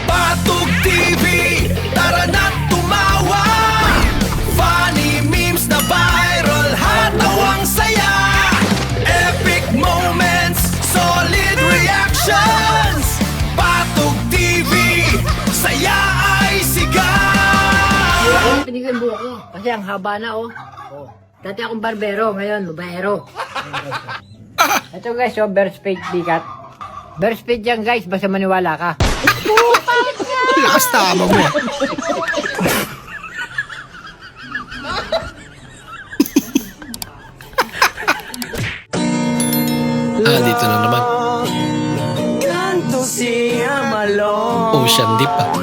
Patug TV, tara na't tumawa. Funny memes na viral, hatawang saya. Epic moments, solid reactions. Patug TV, saya ay sigaw. Pinigan buhok ko kasi ang haba na oh. Dati akong barbero, ngayon babaero. Ito guys, oh, burst page bigat. Burst page yan guys, basta maniwala ka. Lakas tama mo. Dito na naman. Ocean Deep ah.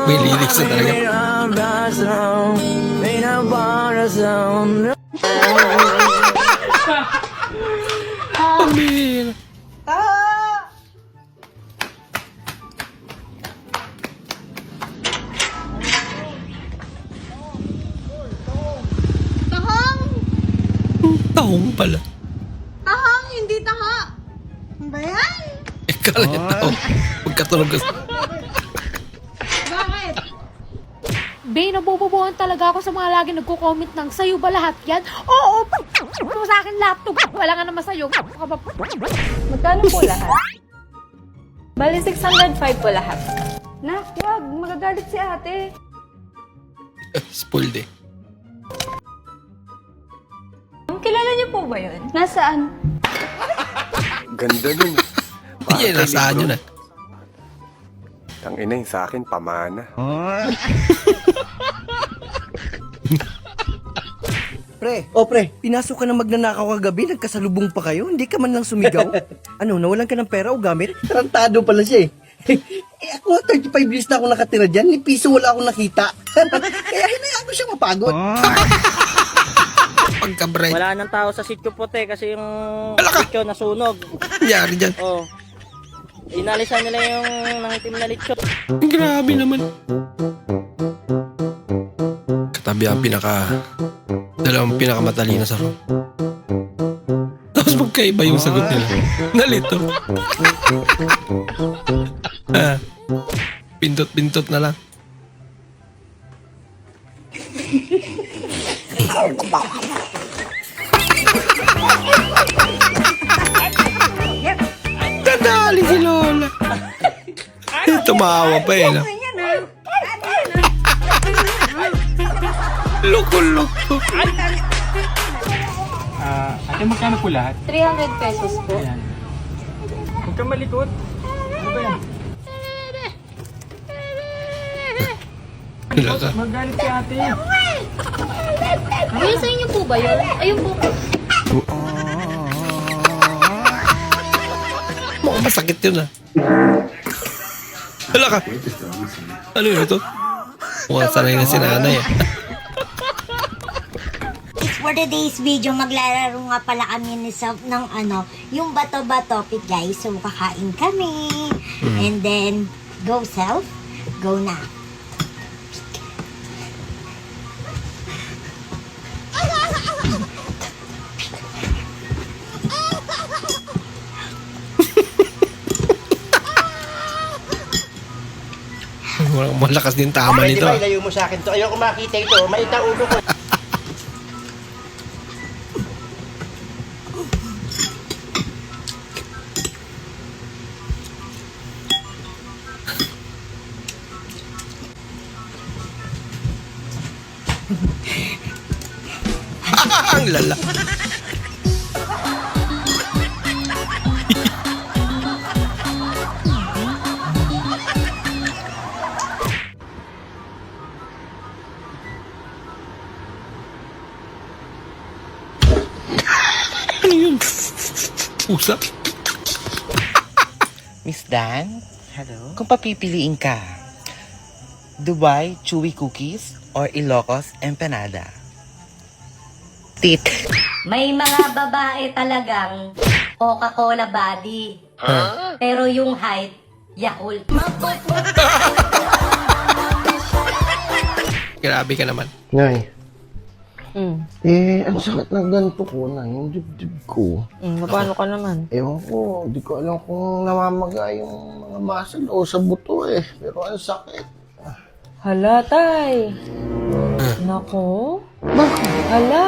May lyrics na talaga. Pamir. Tahang! Tahong pala. Tahang, hindi taha. Ano ba yan? Kala niya tahong. Pagkatunog ka. Bakit? Bay, nabububuhan talaga ako sa mga lagi nagko-comment ng sayo ba lahat yan? Oo, sa akin laptop. Wala nga naman sayo. Magkano po lahat? Bali, 605 po lahat. Nak, wag. Magagalit si ate. Spoiled eh. Kilala niyo po ba yun? Nasaan? Ganda nun. Yan, nasaan yun ah. Ang ina yung sa akin, pamana. Pre, pinasok ka na magnanakaw kagabi, nagkasalubong pa kayo, hindi ka man lang sumigaw. Ano, nawalan ka ng pera o gamit? Tarantado pala siya eh. Ako, 35 years na ako nakatira dyan, ni piso wala akong nakita. Kaya hinayaan ko siya mapagod. Pagka-bright. Wala nang tao sa sityo puti kasi yung Alaka! sityo nasunog. Yari dyan. Oh. Inalisan nila yung nangitim na lechon. Grabe naman. Katabi ang dalawang pinakamatalino sa room. Tapos magkaiba yung sagot nila. Nalito. Pintot-pintot na lang. Dadali si Lola. Tumawa pa eh. Loko-loko. Ate, magkano po lahat? 300 pesos po. Ayan. Huwag kang malikot. Ano ba yan? Laka. Magalit si ate. Kuya, sa inyo po ba yun? Ayun po. Mukhang masakit yun ah. Hala ka. Ano yun ito? Mukhang sanay na si nanay ah. For today's video, maglalaro nga pala kami ni Self ng yung bato-bato pit guys. So, kakain kami. And then, go Self. Go na. Malakas din tama nito ah. Ilayo mo sa akin to. Ayoko makita ito. Maita ulo ko. Ang lala. Ano yun? Pusa? Miss Dan? Hello? Kung papipiliin ka, Dubai Chewy Cookies or Ilocos Empanada? Tit. May mga babae talagang Coca-Cola body. Pero yung height, Yakult. Grabe ka naman. Nay, Mm. ang sakit ng ganito ko na, yung dibdib ko. Paano ka naman? Ewan ko, di ko alam kung namamaga yung mga muscle o sa buto eh. Pero ang sakit. Hala, tay. Nako. Bakit? Hala.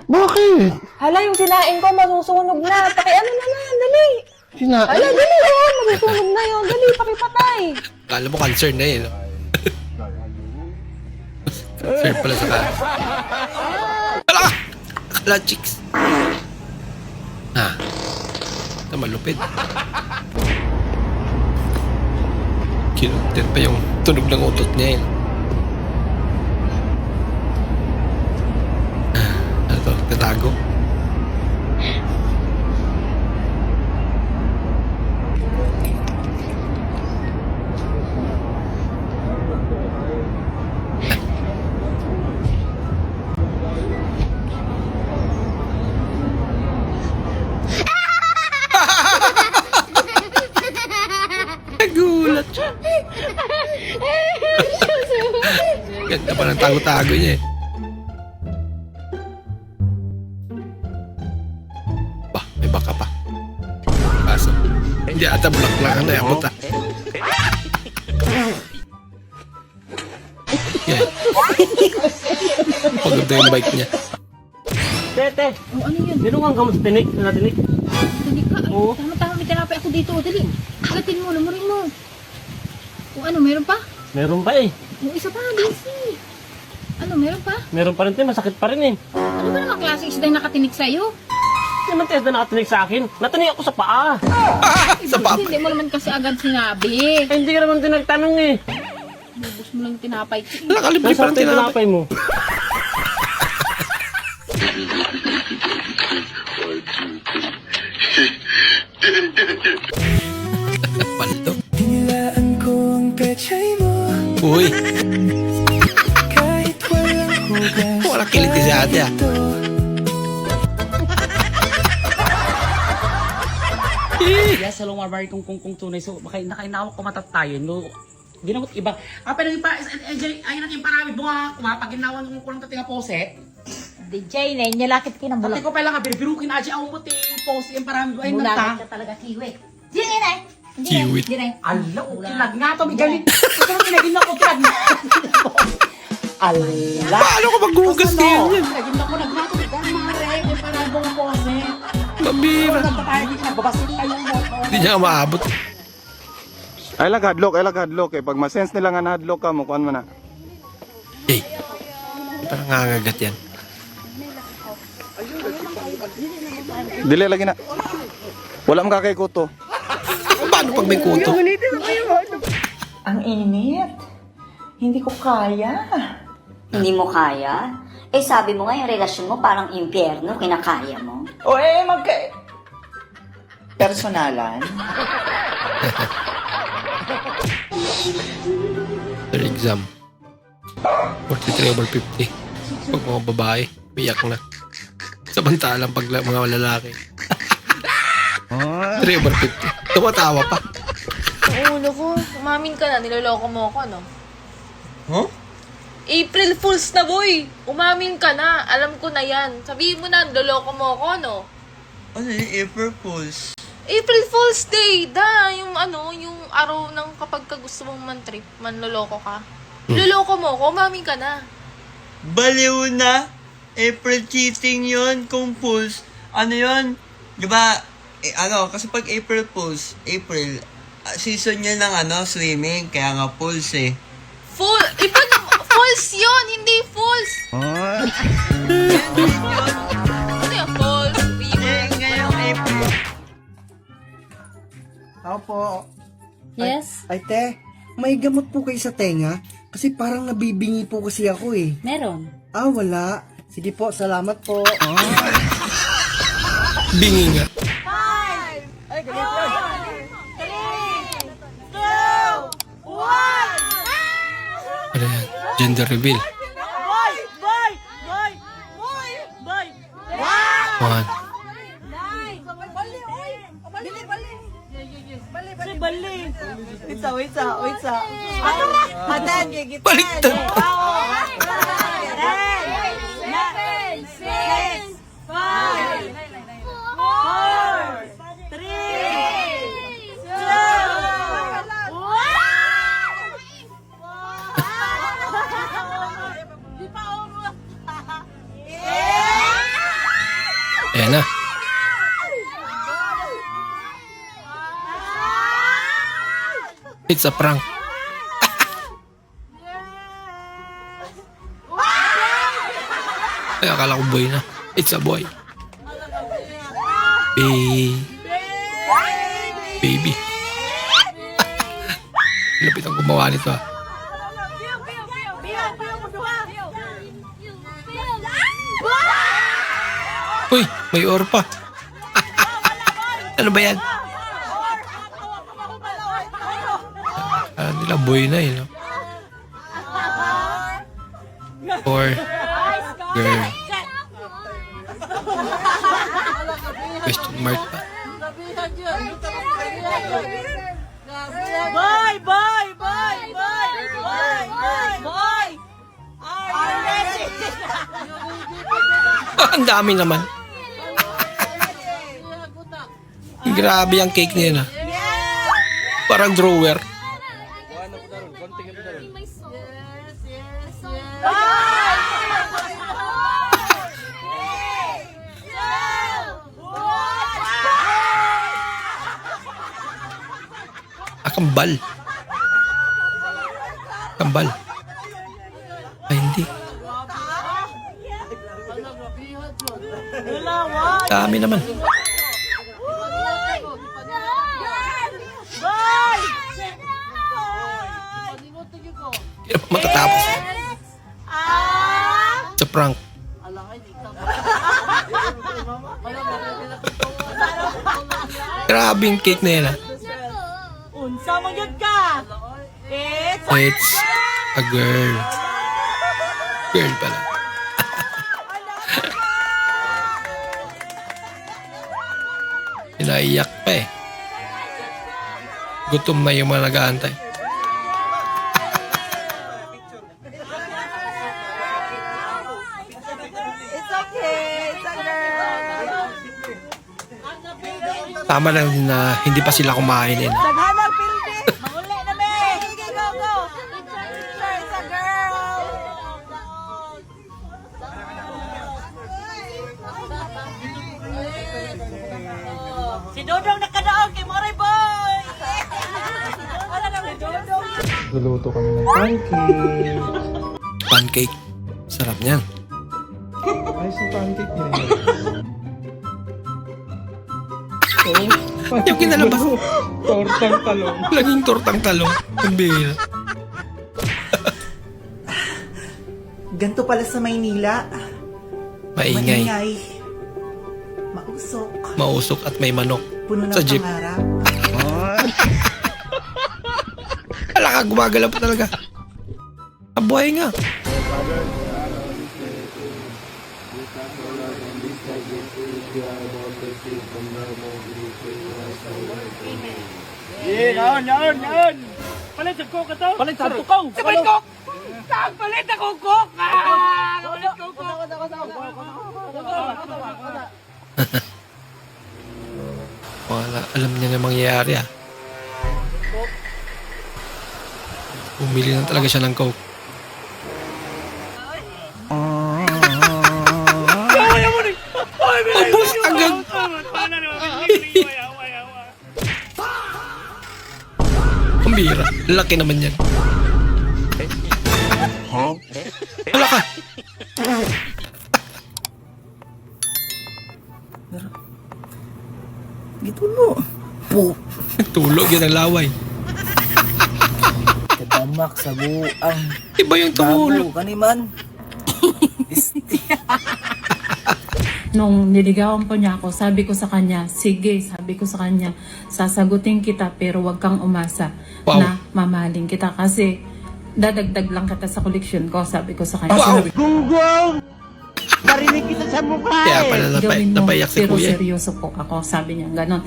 Bakit? Hala, yung sinain ko masusunog na. Ano na lang, dali. Sinain? Hala, dali. Masusunog na yun. Dali, pakipatay. Kala mo cancer na eh. No? Cancer pala sa ka. Ala, chicks. Ito malupit. Kinuntin pa yung tunog ng utot niya eh. Ano to? Tatago? Nagulat siya. Ganda pa ng tago-tago niya eh. May baka pa. Kaso, hindi ata bulak-bulakan na yabot ah. Yan. Pagod yung bike niya. Tete, ano yun? Dinungan ka mo sa tinik, na tinik. Tinik ka. Oo. Tama-tama, may tinapay ako dito. Dali. Agatin mo, lumurin mo. Kung ano, meron pa? Meron pa eh. Yung isa pa, busy. Ano, meron pa? Meron pa rin tayo, masakit pa rin eh. Ano ba naman klaseng isda yung nakatinik sa'yo? Hindi naman Tete nakatinik sa akin. Natinik ako sa paa. Sa papa. Hindi mo naman kasi agad sinabi. Eh, hindi ka naman tinagtanong eh. Bubus mo lang yung tinapay. Nakalibre pa ng Nasaan tayo tinapay. tinapay mo? Paldo. Uy. Wala kiliti si ate ah. Yes, hello mga bari kung tunay. So, nakainawak ko matat tayo. No, ginamot iba. Pero yung pa, ayun natin parami bunga, kumapaginawan ng kulang tatinga pose. DJ, na inyalakit kinambulak. Pati ko pala nga, birukin aja ako mo pose yung parami. Ayun Bulakit nata. ka talaga, kiwi. Hindi na. Kiwit. Ala, kilag nga to, may galing. Ito ang kinagin ako, kilag nga. Ala. Paano ka maghugas niyan yan? Kinagin ako, nagnato, kilag mga re, yung parami bunga pose. Pambira. Nagpapaya, di siya, babasok tayo yung moto. Hindi niya ka maabot. Ay lag-hadlock eh. Pag masense nila nga na-hadlock ka, mukuhan mo na. Eh, parang nangangagat yan. Dili lagi na. Wala mo kakaykuto. Paano pag may kuto? Ang init. Hindi ko kaya. Hindi mo kaya? Eh sabi mo nga yung relasyon mo parang impyerno, kinakaya mo. O personalan? For exam. 43 over 50. Pag mga babae, biyak na. Samantalang pag mga lalaki. 3 over 50. Tumatawa pa. Ang ulo ko, umamin ka na, niloloko mo ako, no? Huh? April Fools na, boy! Umamin ka na, alam ko na yan. Sabihin mo na, niloloko mo ako, no? Ano yung April Fools? April Fool's Day, yung yung araw ng kapag ka gusto mong man-trip, manloloko ka. Loloko mo ako, umamin ka na. Baliw na! April cheating yon kung Fools. Ano yon? Diba, kasi pag April Fools, April, season niya ng swimming, kaya nga Fools eh. False yun, hindi false. Ano yung false? Ngayong April. Ako po. Yes? Ay, te, may gamot po kayo sa tenga? Kasi parang nabibingi po kasi ako eh. Meron. Wala. Sige po, salamat po. Bingi nga. Ano yan? Gender reveal. One. Wait sa. Baliktad. Ayan na. It's a prank. Ay, akala ko boy na. It's a boy. Baby. Lapit ang gumawa nito ah. Uy, may or pa. Ano ba yan? Nila boy na eh, no? Or girl. Question mark pa. Ang dami naman. Grabe ang cake niya na. Parang drawer. Kambal. Kambal. Ay, hindi. Dami naman. Hindi na pa matatapos. Sa prank. Grabe yung cake na yan ah. It's a girl. Girl pala. Inaiyak pa eh. Gutom na yung mga nag-aantay. Tama lang din na hindi pa sila kumain eh. Si Dodong nakadaog kay Moray Boy! Luluto kami ng pancake. Pancake. Sarap niyan. Ayos yung pancake niya. Yung kinalabas. Tortang talong. Laging tortang talong. Ang bihira. Ganto pala sa Maynila. Maingay. Mausok. Mausok at may manok. Puno ng Sa jeep. pangarap. Wala ka, gumagalaw pa talaga. Ang buhay nga. Yan! Palit sa coke ito! Palit sa tukong! Sa palit coke! Palit sa coke! Palit coke! Wala, alam niya na mangyayari ah. Bumili na talaga siya ng coke. Ubus agad! Ang bihira. Laki naman yan. Wala ka! Gitulo. Po. Tulog yan ang laway. Kadamak sa buang. Iba yung tumulog. Kaniman. Nung niligawan po niya ako, sabi ko sa kanya, sige, sabi ko sa kanya, sasagutin kita pero wag kang umasa na mamahalin kita kasi dadagdag lang kita sa koleksyon ko, sabi ko sa kanya. Wow! Gunggong! Narinig kita sa mukha Kaya pala Gawin mo, napaiyak si pero kuya. seryoso po ako, sabi niya, ganon.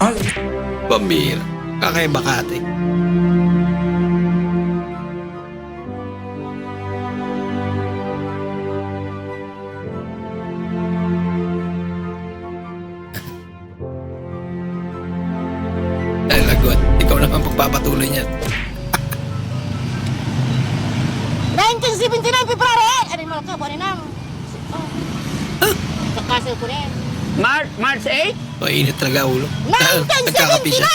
Pambihira. Kakaiba ka ate. Ay, lagot. Ikaw naman pagpapatuloy niyan. 1979 February! Ano mo ka? Buwan na. Kakasal ko rin. March 8? Mainit talaga ulo. Nagkakapi siya.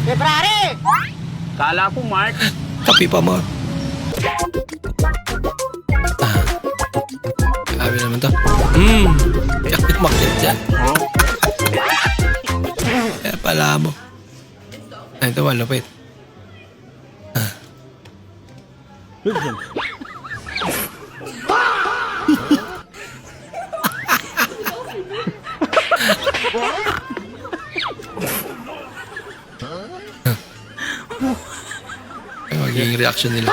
February! Kala ko March. Kapi pa mo. Grabe naman to. Yakit-makit dyan. Kaya pala mo. Ay, ito malupit. Ay, magiging reaction nila.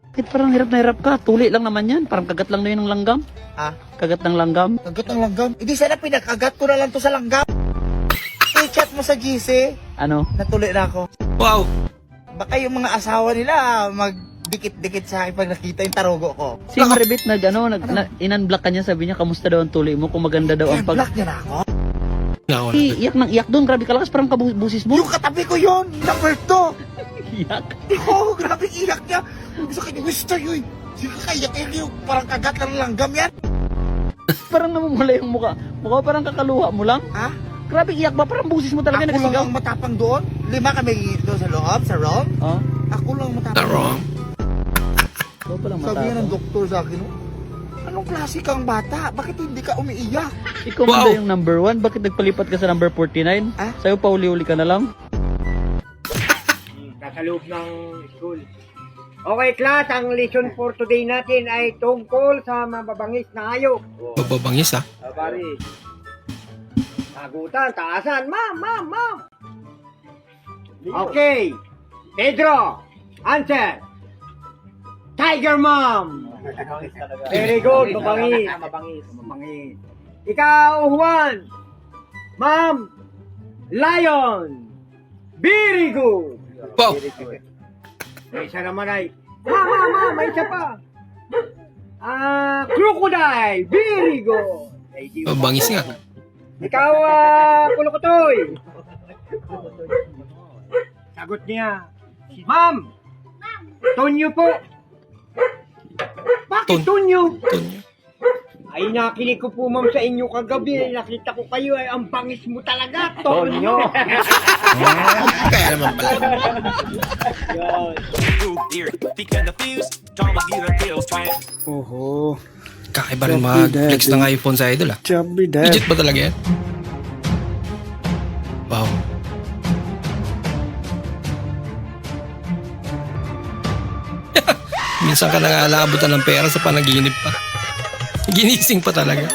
Bakit parang hirap na hirap ka? Tuli lang naman yan. Parang kagat lang na yun ng langgam. Ah? Kagat ng langgam. Kagat ng langgam? Hindi sana pinakagat ko na lang to sa langgam. I-chat mo sa GC. Ano? Natuloy na ako. Wow! Baka yung mga asawa nila magdikit-dikit sa akin pag nakita yung tarogo ko. Si Maribit in-unblock ka niya, sabi niya, kamusta daw ang tuli mo, kung maganda daw ang pag... Block niya na ako. Iyak ng iyak doon, grabe kalakas, parang kabusis mo. Yung katabi ko yun, number 2. Iyak. Oo, grabe iyak niya. Gusto kanya, gusto yun. Sige ka, iyak yung parang kagat lang langgam yan. Parang namumula yung mukha. Mukha parang kakaluha mo lang. Ha? Grabe iyak ba? Parang busis mo talaga Ako lang nagsigaw. ang matapang doon. 5 kami doon sa loob, sa room. Oh, Ako lang matapang. Tarong. ikaw palang Sabi nga ng matapang. doktor sa akin, oh, anong klase kang bata? Bakit hindi ka umiiyak? Ikaw Wow. ba yung number 1? Bakit nagpalipat ka sa number 49? Ah? Sa'yo pa uli-uli ka na lang? Nasa loob ng school. Okay, class, ang lesson for today natin ay tungkol sa mababangis na hayop. Mababangis ha. Pare. Sagutan, taasan. Ma'am. Okay. Pedro, answer. Tiger Mom. Very good, mabangis. Mabangis. Ikaw, Juan. Ma'am, Lion. Very good. Wow! May isa naman ay, may isa pa. Crocodile. Very good. Mabangis nga. Ikaw, Kulukotoy. Sagot niya. Ma'am. Tonyo po. Bakit Tonyo? Tonyo. Ay, nakinig ko po ma'am sa inyo kagabi. Nakita ko kayo ay ang bangis mo talaga, Tonyo. Kaya naman pala. Oho. Kakaiba rin mag-flex ng iPhone sa idol ah. Chubby dad. Legit ba talaga yan? Wow. Minsan ka nangalabutan ng pera sa panaginip pa. Ginising pa talaga.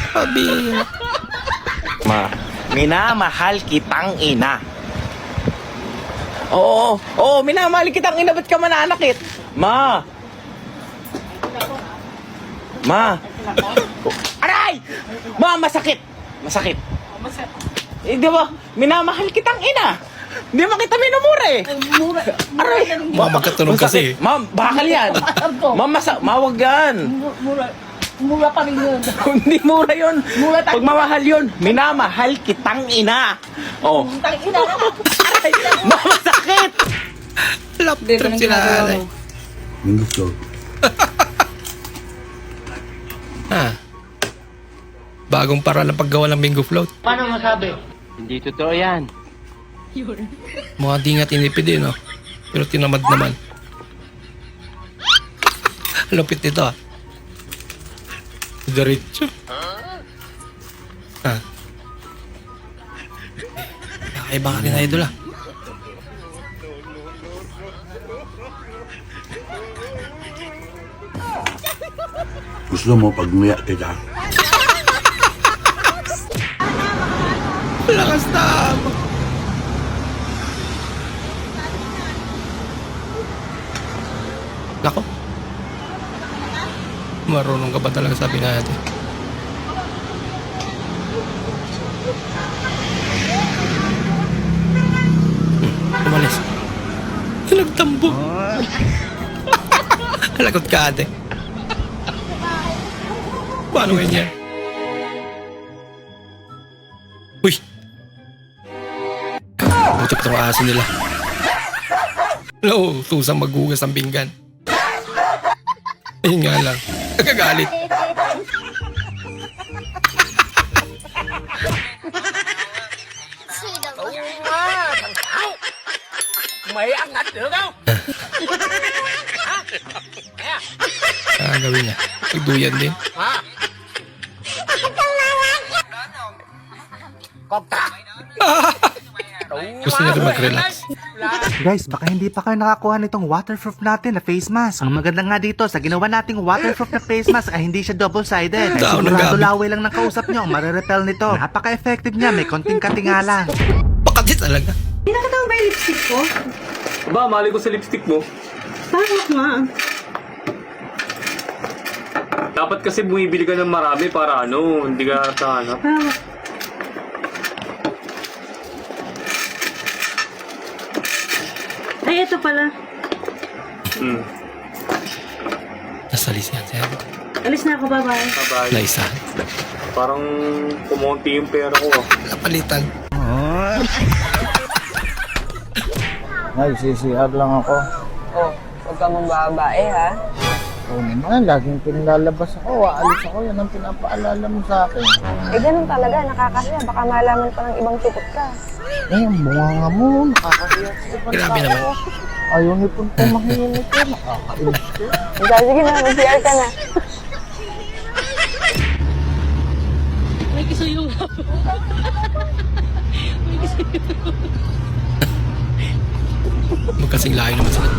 Sabi. Ma, minamahal kitang ina. Oo, minamahal kitang ina. Ba't ka mananakit? Ma! Aray! Ma, masakit! Masakit. Eh, di ba? Minamahal kitang ina. Hindi mo kita minumura eh. Aray! Baka magkatunog kasi. Ma'am, bakal yan. Ma'am, mawag yan. Mura pa rin yun. Hindi mura yun. Pag mamahal yun, minamahal kitang ina. Oh. Aray! Ma'am, masakit! Lap trip sila. Mingo float. Bagong para ng paggawa ng bingo float. Paano masabi? Hindi totoo yan. Mga dingat inipid eh, no? Pero tinamad naman. Lupit nito ah. Diretso. Kakaiba ka rin idol ah. Gusto mo pagmuya kita? Lakas na. Nako. Marunong ka ba talaga sabi natin? Umalis. Nagtambo. Lagot ka ate. Paano ganyan? Uy! Buti pa itong aso nila. No, tusang maghugas ng pinggan. Ayun nga lang. Nagagalit. Mày ăn thịt được không? Gawin niya. Pagduyan din. Gusto niya rin mag-relax. Guys, baka hindi pa kayo nakakuha nitong waterproof natin na face mask. Ang maganda nga dito, sa ginawa nating waterproof na face mask ay hindi siya double-sided. Ay Down ng sigurado gabi. laway lang ng kausap nyo, marerepel nito. Napaka-effective niya, may konting katinga lang. Pakati talaga. Pinakatawa ba yung lipstick ko? Ba, mali ko sa lipstick mo. Bakit nga? Dapat kasi bumibili ka ng marami para hindi ka tahanap. Ay, ito pala. Nasalis yan siya. Alis na ako, bye-bye. Bye-bye. Naisa. Parang kumonti yung pera ko. Napalitan. Ay, CCR lang ako. Oh, huwag ka mong babae, ha? Oo naman, laging pinalalabas ako. Aalis ako, yan ang pinapaalala mo sa akin. Eh, ganun talaga, nakakasya. Baka malaman pa ng ibang supot ka. Eh, ang bunga nga mo, nakakahiya. Grabe naman. Ayaw ni Punto mahihinig ko, nakakainis ko. Sige na, mag-CR ka na. May kisuyong. May kisuyong. Magkasing layo naman sila.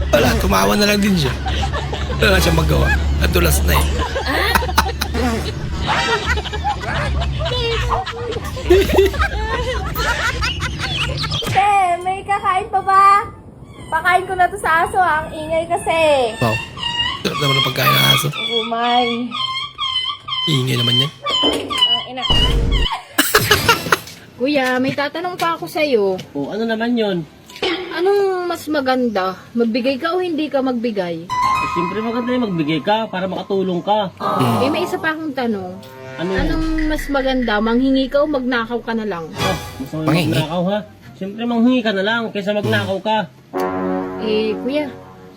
Wala, tumawa na lang din siya. Wala na siya magawa. Nadulas na eh. Te, may kakain pa ba? Pakain ko na to sa aso, ang ingay kasi. Wow. Sarap naman ang pagkain ng aso. Oh my. Ingay naman yan. Ina. Kuya, may tatanong pa ako sa'yo. Oh, ano naman yon? Anong mas maganda? Magbigay ka o hindi ka magbigay? Siyempre maganda yung magbigay ka para makatulong ka. Eh, may isa pa akong tanong. Ano? Anong mas maganda? Manghingi ka o magnakaw ka na lang? Mas magnakaw ha? Siyempre manghingi ka na lang kaysa magnakaw ka. Eh, kuya,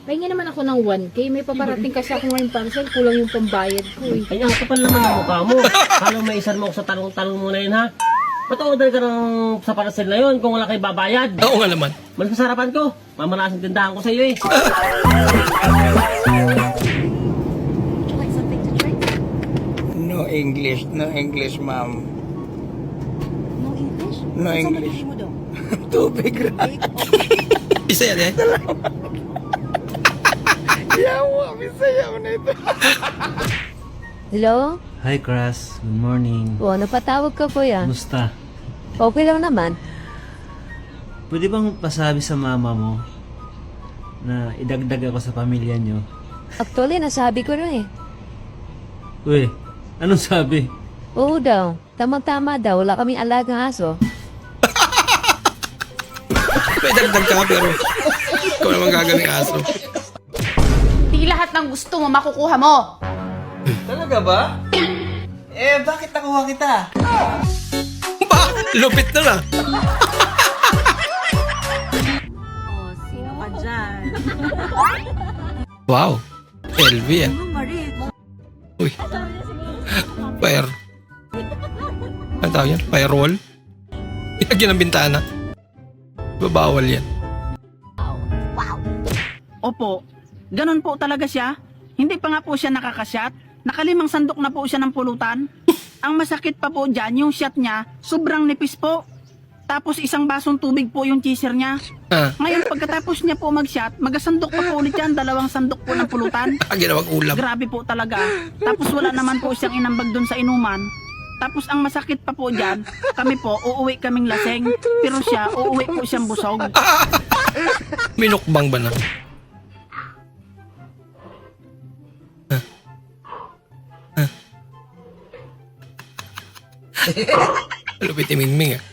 pahingi naman ako ng 1K. May paparating kasi ako ngayon parcel. Kulang yung pambayad ko eh. Ay, ang kapal naman ang mukha mo. Paano may isan mo ako sa talong-talong mo na yun ha? Pata-order ka ng sa parcel na yun kung wala kayo babayad. Oo nga naman. Mas masarapan ko. Mamalasang tindahan ko sa iyo eh. No English, ma'am. No English? No English. Mo daw? Tubig ra. Isa yan eh. Yawa, bisayaw na ito. Hello? Hi, Crush. Good morning. O, napatawag ka kuya. Kumusta? Okay lang naman. Pwede bang pasabi sa mama mo na idagdag ako sa pamilya nyo? Actually, nasabi ko rin eh. Uy, anong sabi? Oo daw. Tamang-tama daw. Wala kaming alagang aso. May dagdag ka pero ikaw naman gagaling aso. Hindi lahat ng gusto mo makukuha mo. Talaga ba? Eh, bakit nakuha kita? Ba? Lupit na lang. Oh, sino ka dyan? Wow. LV ah. Uy. Fire. Ano tawag yan? Firewall? Ilagyan ng bintana. Babawal yan. Opo, ganun po talaga siya. Hindi pa nga po siya nakakasyat. Nakalimang sandok na po siya ng pulutan. Ang masakit pa po dyan, yung shot niya, sobrang nipis po. Tapos isang basong tubig po yung chaser niya. Ngayon pagkatapos niya po mag-shot, magasandok pa po ulit yan, 2 sandok po ng pulutan. Ginawang ulam. Grabe po talaga. Tapos wala naman po siyang inambag dun sa inuman. Tapos ang masakit pa po dyan, kami po, uuwi kaming laseng. Pero siya, uuwi po siyang busog. Minukbang ba na? Lupit ni Mingming ah.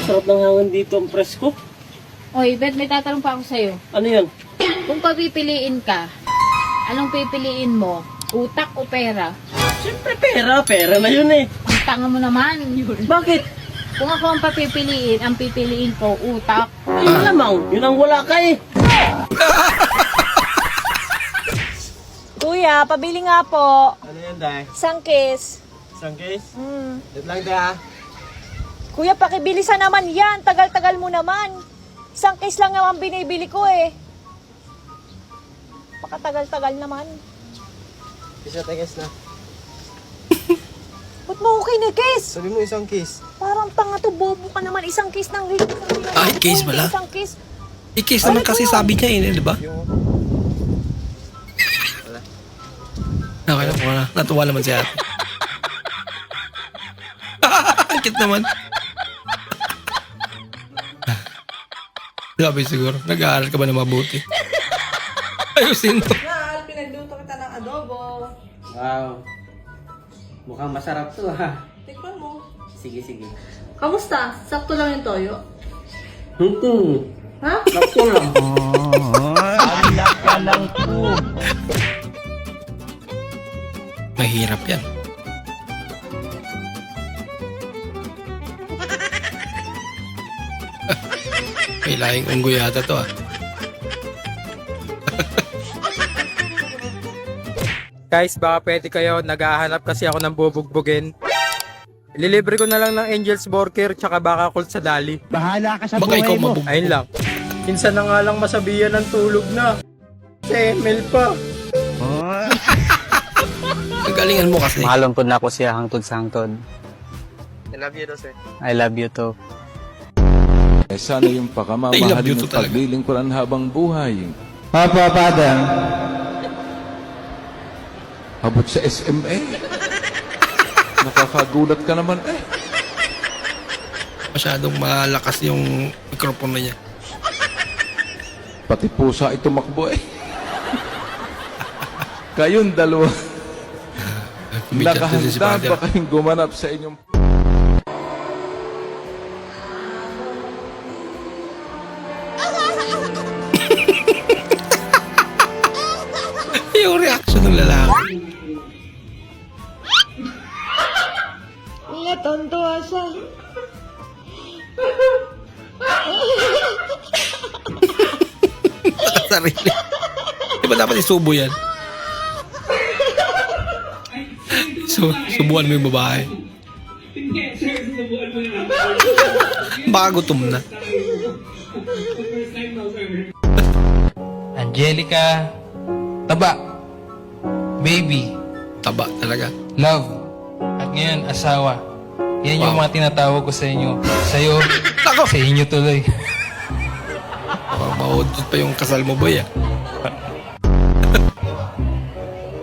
Sarap ng hangin dito, ang presko. Oy, Bet, may tatanong pa ako sa'yo. Ano yan? Kung papipiliin ka, anong pipiliin mo? Utak o pera? Siyempre pera. Pera na yun eh. Ang tanga mo naman. Bakit? Kung ako ang papipiliin, ang pipiliin ko, utak. Ay, malamang. Yun ang wala ka eh. Kuya, pabili nga po. Ano yan, Day? Isang kiss. Isang case? Mm. Wait lang, Day, ha? Kuya, pakibilisan naman yan. Tagal-tagal mo naman. Isang kiss lang naman binibili ko eh. Pakatagal-tagal naman. Isa teges na. Ba't mo okay na kiss? Sabi mo isang kiss. Parang tanga to, bobo ka naman. Isang kiss ng rin. Ay, kiss pala. Isang kiss. I-kiss naman kasi sabi niya eh, di ba? Okay na, wala. Natuwa naman si ate. Ang cute naman. Sabi siguro, nag-aaral ka ba na mabuti? Ayusin mo. Pinagluto kita ng adobo. Wow. Mukhang masarap to, ha? Tikman mo. Sige, sige. Kamusta? Sakto lang yung toyo? Ha? Sakto lang. Anak ka lang po. Mahirap yan. May lahing unggoy yata to ah. Guys, baka pwede kayo. Naghahanap kasi ako ng bubugbugin. Ililibre ko na lang ng Angel's Burger tsaka baka cold sa Dali. Bahala ka sa Baka ikaw buhay mo. mabugbog. Ayun lang. Minsan na nga lang masabihan ng tulog na. ML pa. Ang galingan mo kasi. Mahalon po na ako siya hangtod sa hangtod. I love you, Jose. I love you too. Eh, sana yung pakamamahalin ng paglilingkuran habang buhay. Papa, Father. Abot sa SMA. Nakakagulat ka naman eh. Masyadong malakas yung mikropono niya. Pati pusa ito makbo eh. Kayong dalawa. Nakahanda ba kayong gumanap sa inyong... Yung reaction ng lalaki. Natontoa siya. Sarili. Di ba dapat isubo yan? Subuan mo yung babae. Baka gutom na. Angelica, taba, baby, taba talaga, love, at ngayon asawa. Yan yung mga tinatawag ko sa inyo. Sa'yo, sa inyo tuloy. Maudot pa yung kasal mo, boy ah.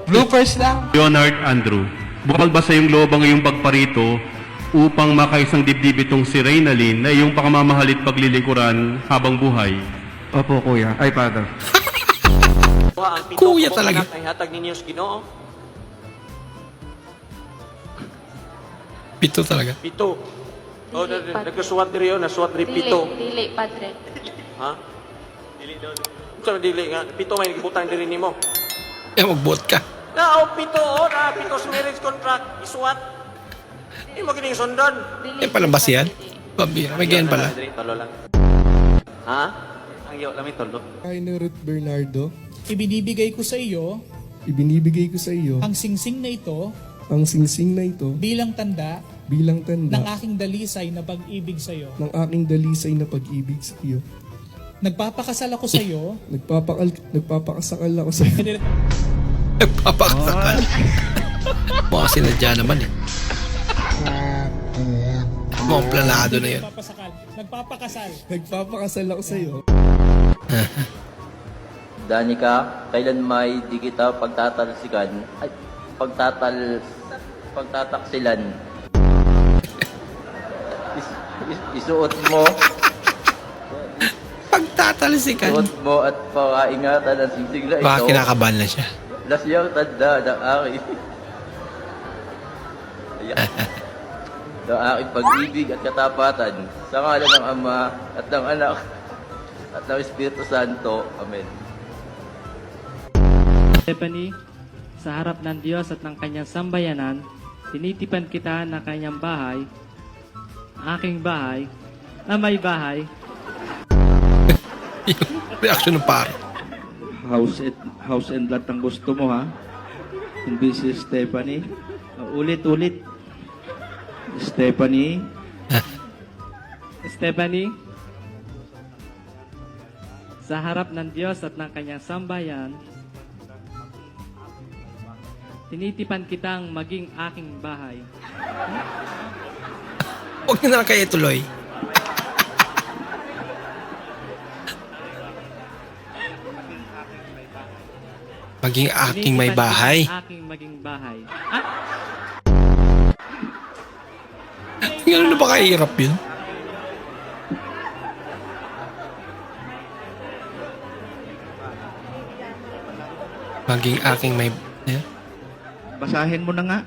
Bloopers lang. Leonard Andrew, bukal ba sa iyong loob ang iyong pagparito upang makaisang dibdib itong si Reynalyn na iyong pakamamahalit paglilingkuran habang buhay? Opo, kuya. Ay, Father. Kuya talaga. Ay hatag ninyo sa Ginoo. Pito talaga. Pito. O, nagkasuwat diri yun, nasuwat diri pito. Dili, padre. Ha? Dili doon. Saan dili nga? Pito may nagibutang diri nimo. Eh, magbuot ka. Na, pito, pito sa marriage contract. Isuwat. Hindi mo kining sundan. Eh, palabas yan. Pambira, may ganyan pala. Tolo lang. Ha? Ang iyo, lamit tolo. Kay ni Ruth Bernardo, Ibinibigay ko sa iyo ibinibigay ko sa iyo ang singsing na ito ang singsing na ito bilang tanda bilang tanda ng aking dalisay na pag-ibig sa iyo. ng aking dalisay na pag-ibig sa iyo. Nagpapakasal ako sa iyo. Nagpapakasakal ako sa iyo. Nagpapakasakal. Mukha sinadya naman eh. Mukhang planado na yun. Nagpapakasal. Nagpapakasal ako sa iyo. Danica, kailan may di kita pagtatalsikan ay pagtataksilan. Isuot mo pagtatalsikan. Isuot mo at pakaingatan ang singsing na ito. Baka kinakabahan na siya. Lasyang tanda ng aking ng aking pag-ibig at katapatan sa ngalan ng Ama at ng Anak at ng Espiritu Santo. Amen. Stephanie, sa harap ng Diyos at ng kanyang sambayanan, tinitipan kita na kanyang bahay, aking bahay, na may bahay. Reaction ng pare. House and lot ang gusto mo, ha? Hindi si Stephanie. Ulit. Stephanie. Stephanie, sa harap ng Diyos at ng kanyang sambayan, tinitipan kitang maging aking bahay. Huwag na lang kayo tuloy. Maging aking may bahay. Aking maging bahay. Gano'n na ba kahirap yun? Maging aking may... Yeah? Basahin mo na nga.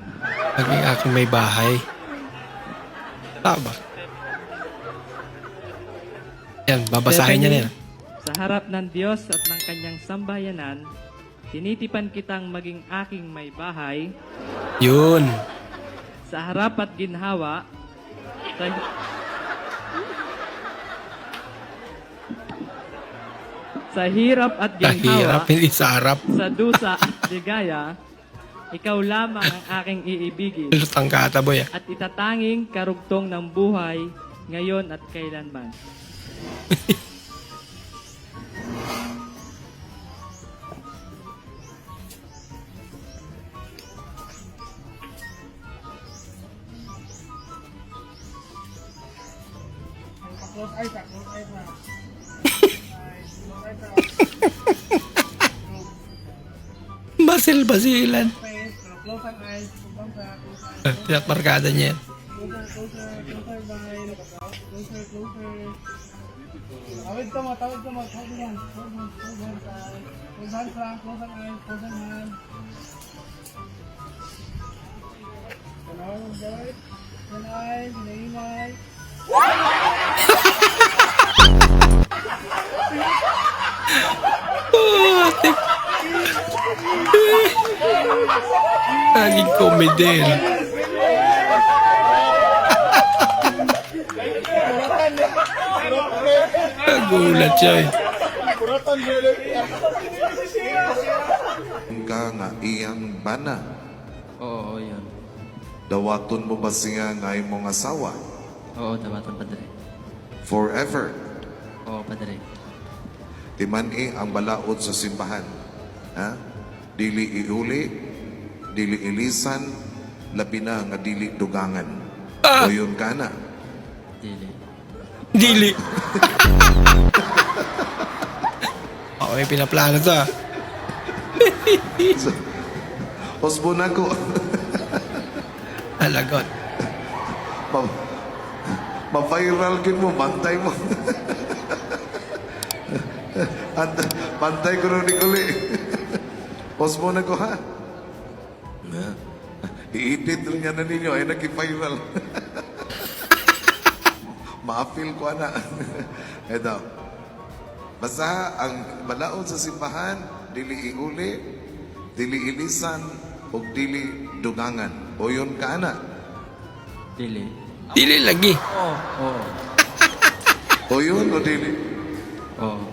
Maging aking may bahay. Tama. Yan, babasahin niya na yan. Sa harap ng Diyos at ng kanyang sambayanan, tinitipan kitang maging aking may bahay. Yun. Sa harap at ginhawa, sa hirap at ginhawa, Kahirap, hindi sa harap. sa dusa at ligaya, ikaw lamang ang aking iibigin. Lutang kataboy ah. At itatanging karugtong ng buhay ngayon at kailanman. Basilan. Tiyak markada niya yan. Tawid ka mo. Hold yan. Close hands lang. Close ang eyes. Close ang hands. Close ang eyes. Hinaingay. Naging comedy. Nagulat siya eh. Ka nga iyang bana. Oo, yun. Dawaton mo ba siya nga imong asawa? Oo, dawaton, Padre. Forever. Oo, Padre. Timani ang balaod sa simbahan. Ha? Dili iuli, dili ilisan, labi na nga dili dugangan. O yun ka na. Dili. Ako may pinaplano to ah. Osbon ako. Alagot. Ma-viral kin mo, bantay mo. Bantay ko rin uli. Osbon ako ha. I-edit rin yan na ninyo ay nag-viral. Ma-feel ko na. Ito. Basta ang balaod sa simbahan, dili iuli, dili ilisan, o dili dugangan. O yun ka na. Dili. Dili lagi. Oo. O yun o dili? Oo.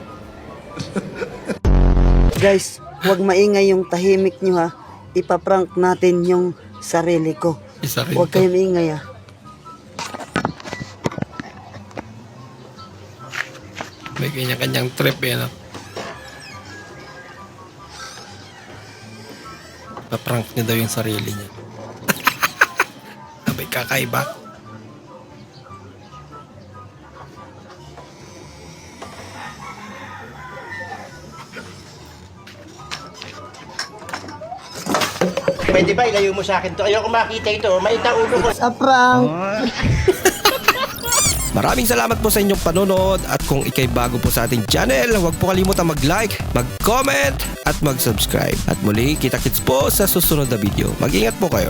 Guys, huwag maingay yung tahimik nyo ha. Ipaprank natin yung sarili ko. Huwag kayo maingay ha. May kanya-kanyang trip yan. Paprank niya daw yung sarili niya. Sabay kakaiba. Pwede ba ilayo mo sa akin to? Ayoko makita ito. May taulo ko. Sa prank! Maraming salamat po sa inyong panonood at kung ikay bago po sa ating channel, huwag po kalimutan mag-like, mag-comment at mag-subscribe. At muli, kita-kits po sa susunod na video. Mag-ingat po kayo.